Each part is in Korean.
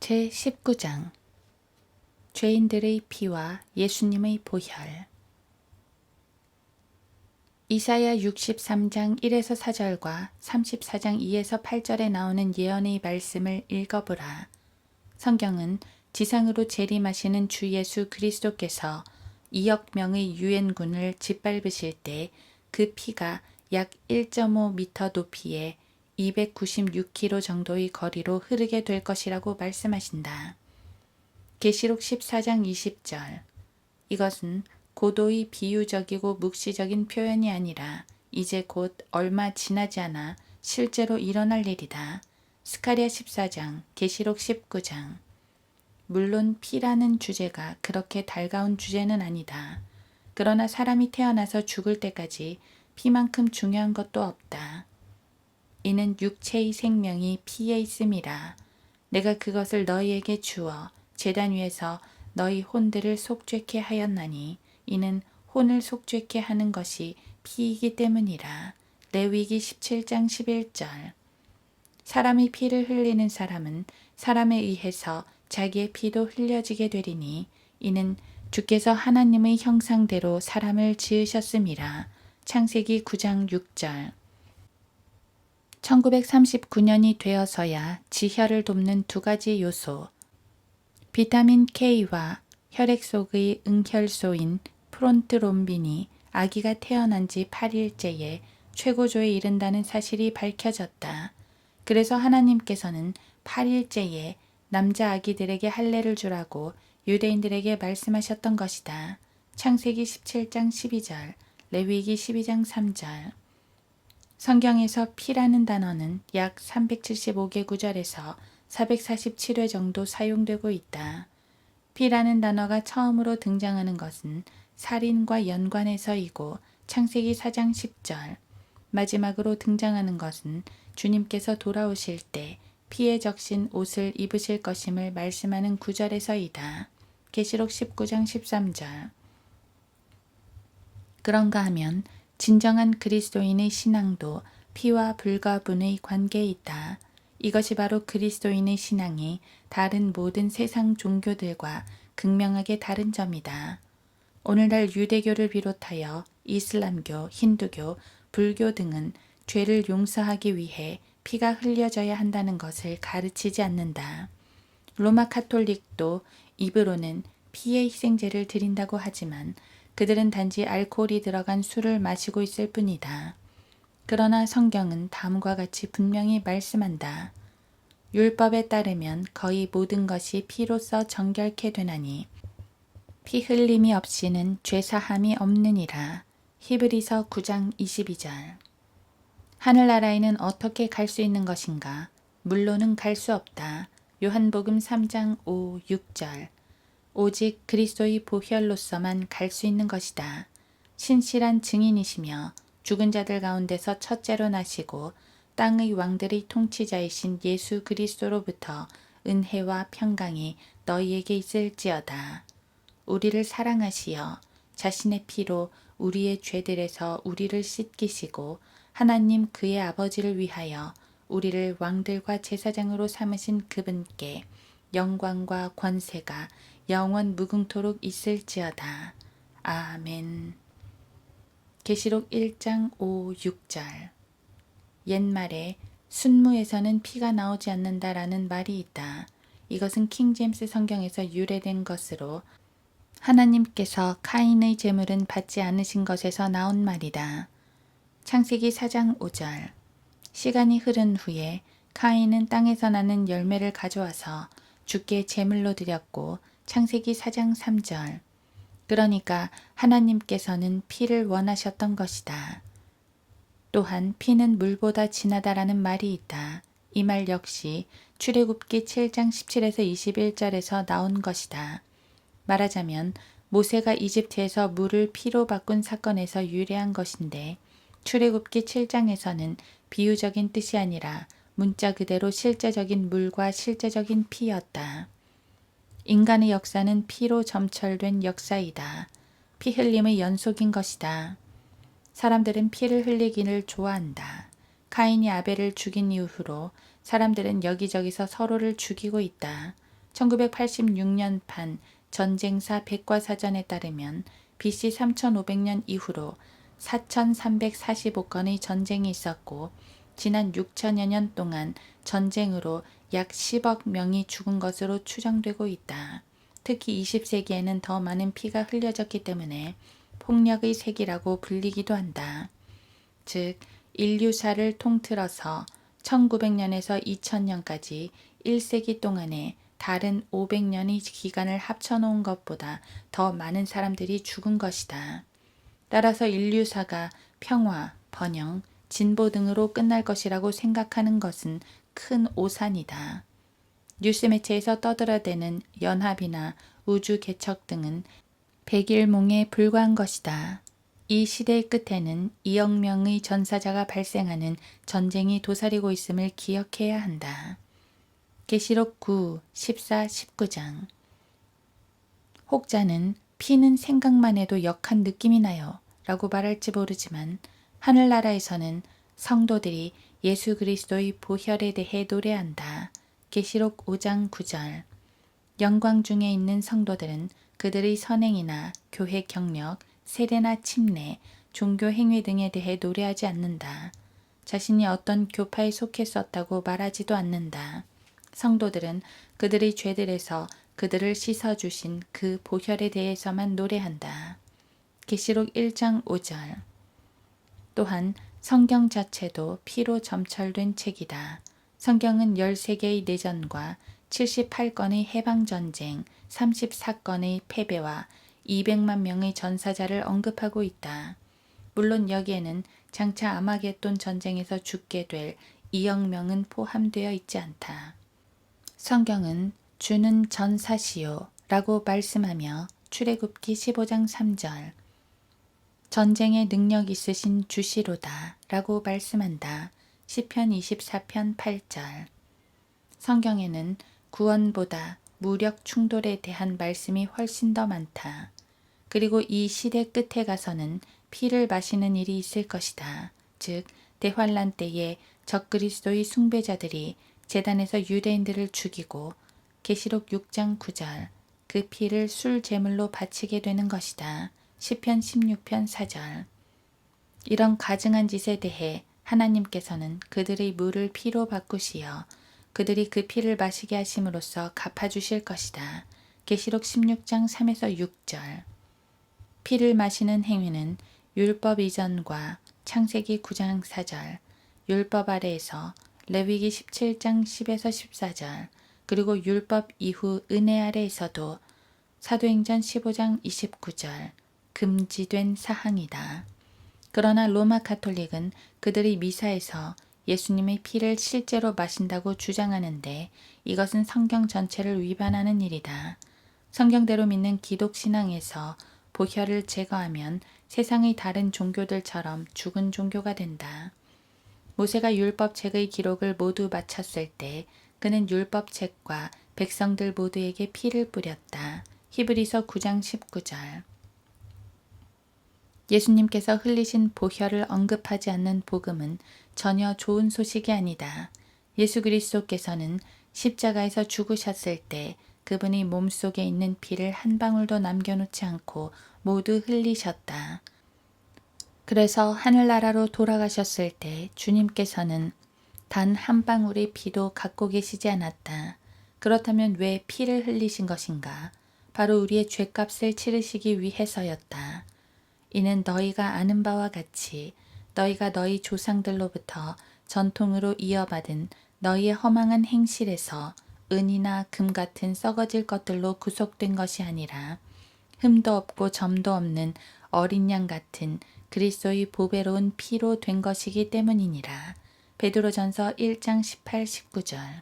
제19장 죄인들의 피와 예수님의 보혈. 이사야 63장 1에서 4절과 34장 2에서 8절에 나오는 예언의 말씀을 읽어보라. 성경은 지상으로 재림하시는 주 예수 그리스도께서 2억 명의 유엔군을 짓밟으실 때 그 피가 약 1.5m 높이에 296km 정도의 거리로 흐르게 될 것이라고 말씀하신다. 계시록 14장 20절. 이것은 고도의 비유적이고 묵시적인 표현이 아니라 이제 곧 얼마 지나지 않아 실제로 일어날 일이다. 스가랴 14장, 계시록 19장. 물론 피라는 주제가 그렇게 달가운 주제는 아니다. 그러나 사람이 태어나서 죽을 때까지 피만큼 중요한 것도 없다. 이는 육체의 생명이 피에 있음이라. 내가 그것을 너희에게 주어 제단 위에서 너희 혼들을 속죄케 하였나니 이는 혼을 속죄케 하는 것이 피이기 때문이라. 레위기 17장 11절. 사람의 피를 흘리는 사람은 사람에 의해서 자기의 피도 흘려지게 되리니 이는 주께서 하나님의 형상대로 사람을 지으셨음이라. 창세기 9장 6절. 1939년이 되어서야 지혈을 돕는 두 가지 요소, 비타민 K와 혈액 속의 응혈소인 프론트롬빈이 아기가 태어난 지 8일째에 최고조에 이른다는 사실이 밝혀졌다. 그래서 하나님께서는 8일째에 남자 아기들에게 할례를 주라고 유대인들에게 말씀하셨던 것이다. 창세기 17장 12절, 레위기 12장 3절. 성경에서 피라는 단어는 약 375개 구절에서 447회 정도 사용되고 있다. 피라는 단어가 처음으로 등장하는 것은 살인과 연관해서이고 창세기 4장 10절, 마지막으로 등장하는 것은 주님께서 돌아오실 때 피에 적신 옷을 입으실 것임을 말씀하는 구절에서이다. 계시록 19장 13절. 그런가 하면 진정한 그리스도인의 신앙도 피와 불가분의 관계에 있다. 이것이 바로 그리스도인의 신앙이 다른 모든 세상 종교들과 극명하게 다른 점이다. 오늘날 유대교를 비롯하여 이슬람교, 힌두교, 불교 등은 죄를 용서하기 위해 피가 흘려져야 한다는 것을 가르치지 않는다. 로마 카톨릭도 입으로는 피의 희생제를 드린다고 하지만 그들은 단지 알코올이 들어간 술을 마시고 있을 뿐이다. 그러나 성경은 다음과 같이 분명히 말씀한다. 율법에 따르면 거의 모든 것이 피로써 정결케 되나니 피 흘림이 없이는 죄사함이 없느니라. 히브리서 9장 22절. 하늘나라에는 어떻게 갈 수 있는 것인가? 물론은 갈 수 없다. 요한복음 3장 5, 6절. 오직 그리스도의 보혈로서만 갈 수 있는 것이다. 신실한 증인이시며 죽은 자들 가운데서 첫째로 나시고 땅의 왕들의 통치자이신 예수 그리스도로부터 은혜와 평강이 너희에게 있을지어다. 우리를 사랑하시어 자신의 피로 우리의 죄들에서 우리를 씻기시고 하나님 그의 아버지를 위하여 우리를 왕들과 제사장으로 삼으신 그분께 영광과 권세가 영원 무궁토록 있을지어다. 아멘. 계시록 1장 5, 6절. 옛말에 순무에서는 피가 나오지 않는다라는 말이 있다. 이것은 킹제임스 성경에서 유래된 것으로 하나님께서 카인의 제물은 받지 않으신 것에서 나온 말이다. 창세기 4장 5절. 시간이 흐른 후에 카인은 땅에서 나는 열매를 가져와서 주께 제물로 드렸고 창세기 4장 3절. 그러니까 하나님께서는 피를 원하셨던 것이다. 또한 피는 물보다 진하다라는 말이 있다. 이 말 역시 출애굽기 7장 17에서 21절에서 나온 것이다. 말하자면 모세가 이집트에서 물을 피로 바꾼 사건에서 유래한 것인데 출애굽기 7장에서는 비유적인 뜻이 아니라 문자 그대로 실제적인 물과 실제적인 피였다. 인간의 역사는 피로 점철된 역사이다. 피 흘림의 연속인 것이다. 사람들은 피를 흘리기를 좋아한다. 카인이 아벨을 죽인 이후로 사람들은 여기저기서 서로를 죽이고 있다. 1986년판 전쟁사 백과사전에 따르면 BC 3500년 이후로 4345건의 전쟁이 있었고 지난 6천여 년 동안 전쟁으로 약 10억 명이 죽은 것으로 추정되고 있다. 특히 20세기에는 더 많은 피가 흘려졌기 때문에 폭력의 세기라고 불리기도 한다. 즉, 인류사를 통틀어서 1900년에서 2000년까지 1세기 동안에 다른 500년의 기간을 합쳐놓은 것보다 더 많은 사람들이 죽은 것이다. 따라서 인류사가 평화, 번영, 진보 등으로 끝날 것이라고 생각하는 것은 큰 오산이다. 뉴스 매체에서 떠들어대는 연합이나 우주 개척 등은 백일몽에 불과한 것이다. 이 시대의 끝에는 2억 명의 전사자가 발생하는 전쟁이 도사리고 있음을 기억해야 한다. 계시록 9, 14, 19장. 혹자는 피는 생각만 해도 역한 느낌이 나요 라고 말할지 모르지만 하늘나라에서는 성도들이 예수 그리스도의 보혈에 대해 노래한다. 계시록 5장 9절. 영광 중에 있는 성도들은 그들의 선행이나 교회 경력, 세례나 침례, 종교 행위 등에 대해 노래하지 않는다. 자신이 어떤 교파에 속했었다고 말하지도 않는다. 성도들은 그들의 죄들에서 그들을 씻어주신 그 보혈에 대해서만 노래한다. 계시록 1장 5절. 또한 성경 자체도 피로 점철된 책이다. 성경은 13개의 내전과 78건의 해방전쟁, 34건의 패배와 200만 명의 전사자를 언급하고 있다. 물론 여기에는 장차 아마겟돈 전쟁에서 죽게 될 2억 명은 포함되어 있지 않다. 성경은 주는 전사시요 라고 말씀하며 출애굽기 15장 3절 전쟁에 능력 있으신 주시로다 라고 말씀한다. 시편 24편 8절. 성경에는 구원보다 무력 충돌에 대한 말씀이 훨씬 더 많다. 그리고 이 시대 끝에 가서는 피를 마시는 일이 있을 것이다. 즉 대환란 때에 적그리스도의 숭배자들이 제단에서 유대인들을 죽이고 계시록 6장 9절 그 피를 술 제물로 바치게 되는 것이다. 시편 16편 4절. 이런 가증한 짓에 대해 하나님께서는 그들의 물을 피로 바꾸시어 그들이 그 피를 마시게 하심으로써 갚아주실 것이다. 계시록 16장 3에서 6절. 피를 마시는 행위는 율법 이전과 창세기 9장 4절, 율법 아래에서 레위기 17장 10에서 14절, 그리고 율법 이후 은혜 아래에서도 사도행전 15장 29절 금지된 사항이다. 그러나 로마 가톨릭은 그들의 미사에서 예수님의 피를 실제로 마신다고 주장하는데 이것은 성경 전체를 위반하는 일이다. 성경대로 믿는 기독신앙에서 보혈을 제거하면 세상의 다른 종교들처럼 죽은 종교가 된다. 모세가 율법책의 기록을 모두 마쳤을 때 그는 율법책과 백성들 모두에게 피를 뿌렸다. 히브리서 9장 19절. 예수님께서 흘리신 보혈을 언급하지 않는 복음은 전혀 좋은 소식이 아니다. 예수 그리스도께서는 십자가에서 죽으셨을 때 그분의 몸속에 있는 피를 한 방울도 남겨놓지 않고 모두 흘리셨다. 그래서 하늘나라로 돌아가셨을 때 주님께서는 단 한 방울의 피도 갖고 계시지 않았다. 그렇다면 왜 피를 흘리신 것인가? 바로 우리의 죗값을 치르시기 위해서였다. 이는 너희가 아는 바와 같이 너희가 너희 조상들로부터 전통으로 이어받은 너희의 허망한 행실에서 은이나 금 같은 썩어질 것들로 구속된 것이 아니라 흠도 없고 점도 없는 어린 양 같은 그리스도의 보배로운 피로 된 것이기 때문이니라. 베드로전서 1장 18, 19절.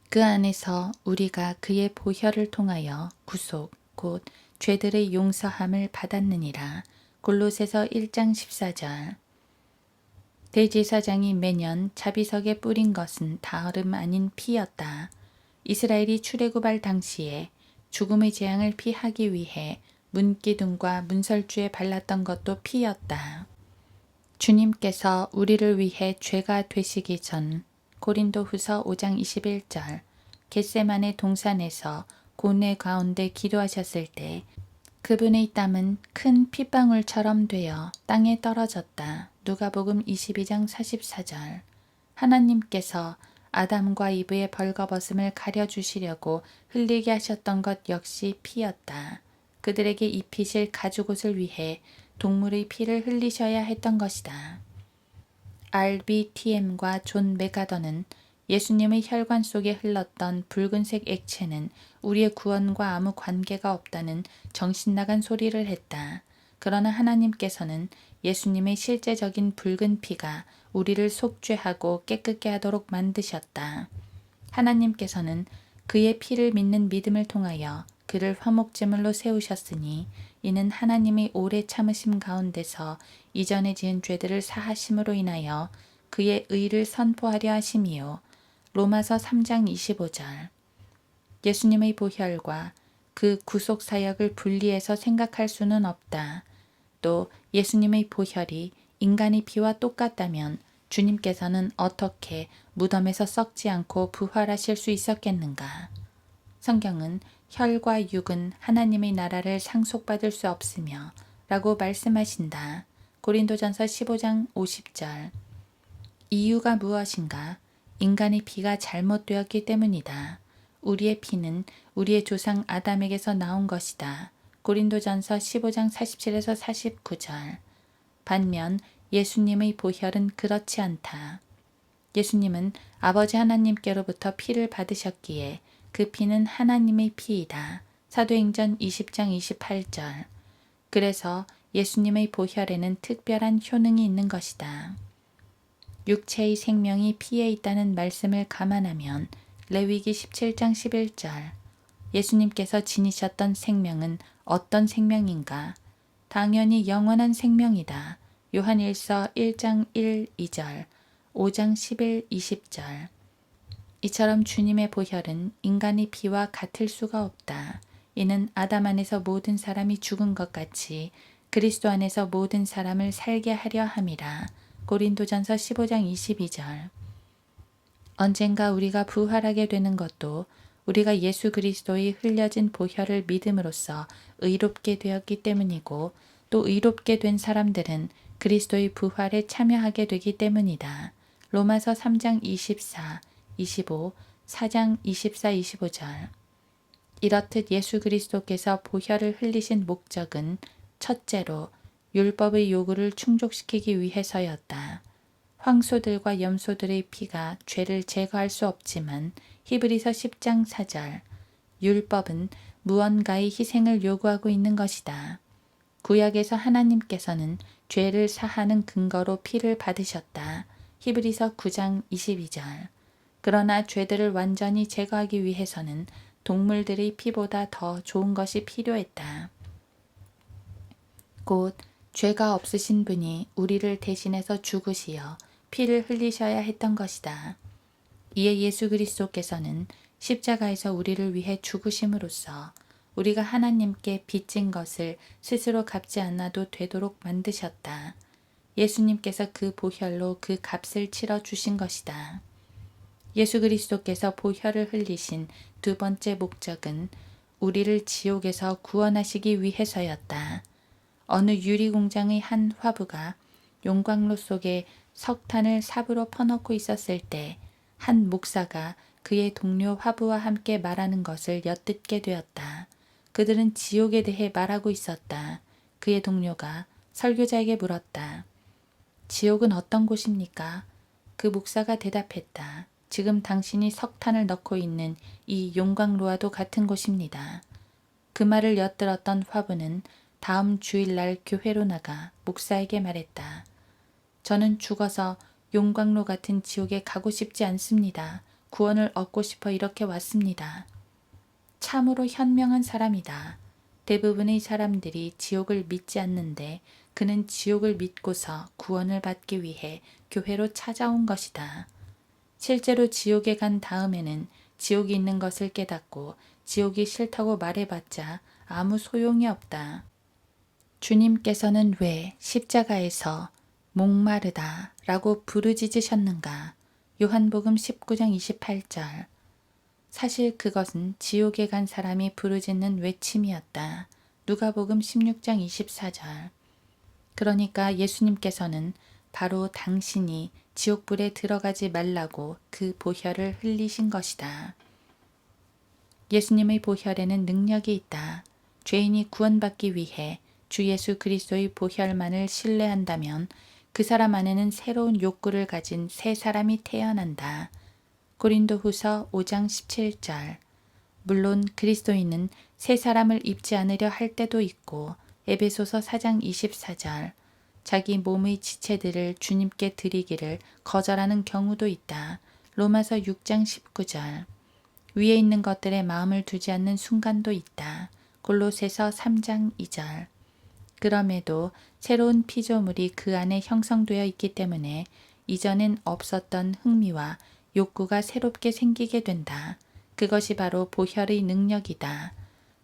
그 안에서 우리가 그의 보혈을 통하여 구속, 곧 죄들의 용서함을 받았느니라. 골로새서 1장 14절. 대제사장이 매년 자비석에 뿌린 것은 다름 아닌 피였다. 이스라엘이 출애굽할 당시에 죽음의 재앙을 피하기 위해 문기둥과 문설주에 발랐던 것도 피였다. 주님께서 우리를 위해 죄가 되시기 전 고린도후서 5장 21절 겟세마네 동산에서 고뇌 가운데 기도하셨을 때 그분의 땀은 큰 핏방울처럼 되어 땅에 떨어졌다. 누가복음 22장 44절. 하나님께서 아담과 이브의 벌거벗음을 가려주시려고 흘리게 하셨던 것 역시 피였다. 그들에게 입히실 가죽옷을 위해 동물의 피를 흘리셔야 했던 것이다. RBTM과 존 메가더는 예수님의 혈관 속에 흘렀던 붉은색 액체는 우리의 구원과 아무 관계가 없다는 정신나간 소리를 했다. 그러나 하나님께서는 예수님의 실제적인 붉은 피가 우리를 속죄하고 깨끗게 하도록 만드셨다. 하나님께서는 그의 피를 믿는 믿음을 통하여 그를 화목제물로 세우셨으니 이는 하나님의 오래 참으심 가운데서 이전에 지은 죄들을 사하심으로 인하여 그의 의를 선포하려 하심이요. 로마서 3장 25절. 예수님의 보혈과 그 구속 사역을 분리해서 생각할 수는 없다. 또 예수님의 보혈이 인간의 피와 똑같다면 주님께서는 어떻게 무덤에서 썩지 않고 부활하실 수 있었겠는가? 성경은 혈과 육은 하나님의 나라를 상속받을 수 없으며 라고 말씀하신다. 고린도전서 15장 50절. 이유가 무엇인가? 인간의 피가 잘못되었기 때문이다. 우리의 피는 우리의 조상 아담에게서 나온 것이다. 고린도전서 15장 47에서 49절. 반면 예수님의 보혈은 그렇지 않다. 예수님은 아버지 하나님께로부터 피를 받으셨기에 그 피는 하나님의 피이다. 사도행전 20장 28절. 그래서 예수님의 보혈에는 특별한 효능이 있는 것이다. 육체의 생명이 피에 있다는 말씀을 감안하면 레위기 17장 11절. 예수님께서 지니셨던 생명은 어떤 생명인가? 당연히 영원한 생명이다. 요한일서 1장 1, 2절, 5장 11, 20절. 이처럼 주님의 보혈은 인간의 피와 같을 수가 없다. 이는 아담 안에서 모든 사람이 죽은 것 같이 그리스도 안에서 모든 사람을 살게 하려 함이라. 고린도전서 15장 22절. 언젠가 우리가 부활하게 되는 것도 우리가 예수 그리스도의 흘려진 보혈을 믿음으로써 의롭게 되었기 때문이고 또 의롭게 된 사람들은 그리스도의 부활에 참여하게 되기 때문이다. 로마서 3장 24, 25, 4장 24, 25절. 이렇듯 예수 그리스도께서 보혈을 흘리신 목적은 첫째로 율법의 요구를 충족시키기 위해서였다. 황소들과 염소들의 피가 죄를 제거할 수 없지만 히브리서 10장 4절. 율법은 무언가의 희생을 요구하고 있는 것이다. 구약에서 하나님께서는 죄를 사하는 근거로 피를 받으셨다. 히브리서 9장 22절. 그러나 죄들을 완전히 제거하기 위해서는 동물들의 피보다 더 좋은 것이 필요했다. 곧 죄가 없으신 분이 우리를 대신해서 죽으시어 피를 흘리셔야 했던 것이다. 이에 예수 그리스도께서는 십자가에서 우리를 위해 죽으심으로써 우리가 하나님께 빚진 것을 스스로 갚지 않아도 되도록 만드셨다. 예수님께서 그 보혈로 그 값을 치러 주신 것이다. 예수 그리스도께서 보혈을 흘리신 두 번째 목적은 우리를 지옥에서 구원하시기 위해서였다. 어느 유리공장의 한 화부가 용광로 속에 석탄을 삽으로 퍼넣고 있었을 때 한 목사가 그의 동료 화부와 함께 말하는 것을 엿듣게 되었다. 그들은 지옥에 대해 말하고 있었다. 그의 동료가 설교자에게 물었다. 지옥은 어떤 곳입니까? 그 목사가 대답했다. 지금 당신이 석탄을 넣고 있는 이 용광로와도 같은 곳입니다. 그 말을 엿들었던 화부는 다음 주일날 교회로 나가 목사에게 말했다. 저는 죽어서 용광로 같은 지옥에 가고 싶지 않습니다. 구원을 얻고 싶어 이렇게 왔습니다. 참으로 현명한 사람이다. 대부분의 사람들이 지옥을 믿지 않는데 그는 지옥을 믿고서 구원을 받기 위해 교회로 찾아온 것이다. 실제로 지옥에 간 다음에는 지옥이 있는 것을 깨닫고 지옥이 싫다고 말해봤자 아무 소용이 없다. 주님께서는 왜 십자가에서 목마르다 라고 부르짖으셨는가? 요한복음 19장 28절. 사실 그것은 지옥에 간 사람이 부르짖는 외침이었다. 누가복음 16장 24절. 그러니까 예수님께서는 바로 당신이 지옥불에 들어가지 말라고 그 보혈을 흘리신 것이다. 예수님의 보혈에는 능력이 있다. 죄인이 구원받기 위해 주 예수 그리스도의 보혈만을 신뢰한다면 그 사람 안에는 새로운 욕구를 가진 새 사람이 태어난다. 고린도후서 5장 17절. 물론 그리스도인은 새 사람을 입지 않으려 할 때도 있고 에베소서 4장 24절. 자기 몸의 지체들을 주님께 드리기를 거절하는 경우도 있다. 로마서 6장 19절. 위에 있는 것들에 마음을 두지 않는 순간도 있다. 골로새서 3장 2절. 그럼에도 새로운 피조물이 그 안에 형성되어 있기 때문에 이전엔 없었던 흥미와 욕구가 새롭게 생기게 된다. 그것이 바로 보혈의 능력이다.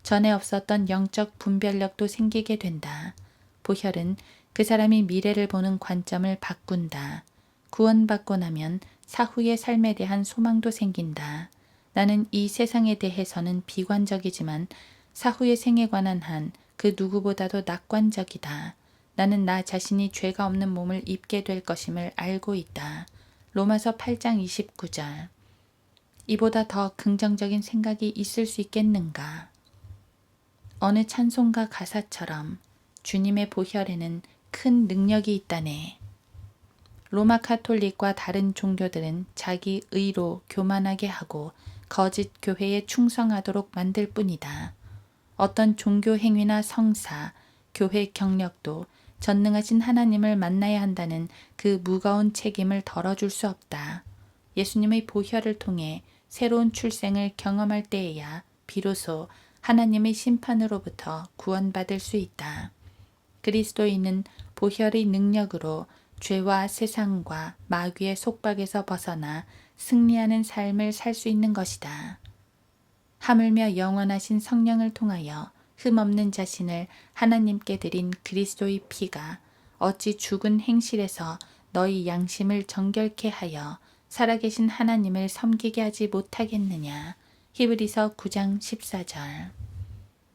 전에 없었던 영적 분별력도 생기게 된다. 보혈은 그 사람이 미래를 보는 관점을 바꾼다. 구원받고 나면 사후의 삶에 대한 소망도 생긴다. 나는 이 세상에 대해서는 비관적이지만 사후의 생에 관한 한 그 누구보다도 낙관적이다. 나는 나 자신이 죄가 없는 몸을 입게 될 것임을 알고 있다. 로마서 8장 29절. 이보다 더 긍정적인 생각이 있을 수 있겠는가? 어느 찬송가 가사처럼 주님의 보혈에는 큰 능력이 있다네. 로마 카톨릭과 다른 종교들은 자기 의로 교만하게 하고 거짓 교회에 충성하도록 만들 뿐이다. 어떤 종교 행위나 성사, 교회 경력도 전능하신 하나님을 만나야 한다는 그 무거운 책임을 덜어줄 수 없다. 예수님의 보혈을 통해 새로운 출생을 경험할 때에야 비로소 하나님의 심판으로부터 구원받을 수 있다. 그리스도인은 보혈의 능력으로 죄와 세상과 마귀의 속박에서 벗어나 승리하는 삶을 살 수 있는 것이다. 하물며 영원하신 성령을 통하여 흠없는 자신을 하나님께 드린 그리스도의 피가 어찌 죽은 행실에서 너희 양심을 정결케 하여 살아계신 하나님을 섬기게 하지 못하겠느냐. 히브리서 9장 14절.